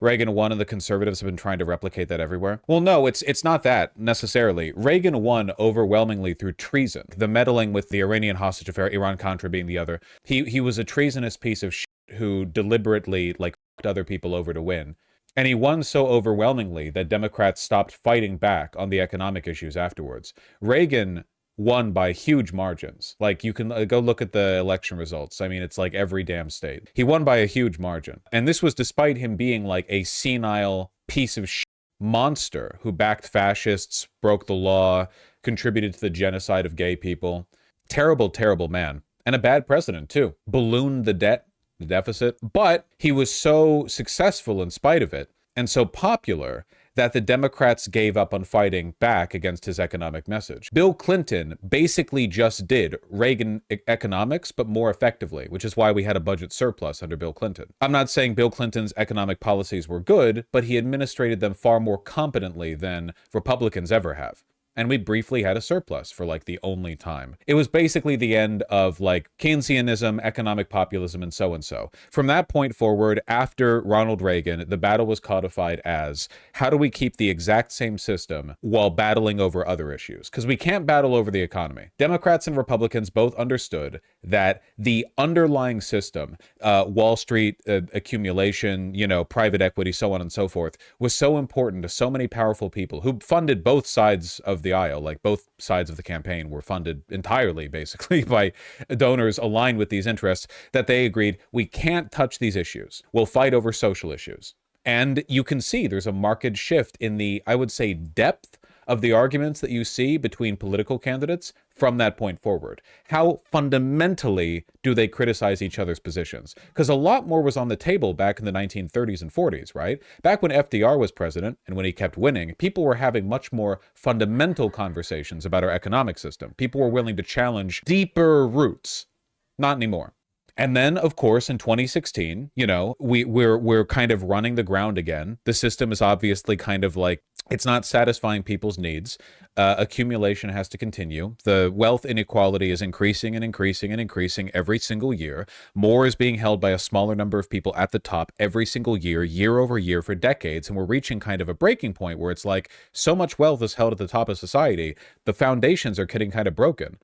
Reagan won and the conservatives have been trying to replicate that everywhere. Well, no, it's not that necessarily. Reagan won overwhelmingly through treason. The meddling with the Iranian hostage affair, Iran-Contra being the other. He was a treasonous piece of shit who deliberately, like, fucked other people over to win. And he won so overwhelmingly that Democrats stopped fighting back on the economic issues afterwards. Reagan won by huge margins. Like, you can go look at the election results. I mean, it's like every damn state. He won by a huge margin. And this was despite him being like a senile piece of shit monster who backed fascists, broke the law, contributed to the genocide of gay people. Terrible, terrible man. And a bad president, too. Ballooned the debt, the deficit. But he was so successful in spite of it, and so popular, that the Democrats gave up on fighting back against his economic message. Bill Clinton basically just did Reagan economics, but more effectively, which is why we had a budget surplus under Bill Clinton. I'm not saying Bill Clinton's economic policies were good, but he administrated them far more competently than Republicans ever have. And we briefly had a surplus for like the only time. It was basically the end of like Keynesianism, economic populism, and so and so. From that point forward, after Ronald Reagan, the battle was codified as, how do we keep the exact same system while battling over other issues? Because we can't battle over the economy. Democrats and Republicans both understood that the underlying system, Wall Street accumulation, private equity, so on and so forth, was so important to so many powerful people who funded both sides of the aisle. Like, both sides of the campaign were funded entirely, basically, by donors aligned with these interests, that they agreed, we can't touch these issues. We'll fight over social issues. And you can see there's a marked shift in the, I would say, depth of the arguments that you see between political candidates from that point forward. How fundamentally do they criticize each other's positions? Because a lot more was on the table back in the 1930s and 40s, right? Back when FDR was president and when he kept winning, people were having much more fundamental conversations about our economic system. People were willing to challenge deeper roots. Not anymore. And then, of course, in 2016, we're kind of running the ground again. The system is obviously kind of like, it's not satisfying people's needs. Accumulation has to continue. The wealth inequality is increasing and increasing and increasing every single year. More is being held by a smaller number of people at the top every single year, year over year for decades. And we're reaching kind of a breaking point where it's like so much wealth is held at the top of society, the foundations are getting kind of broken.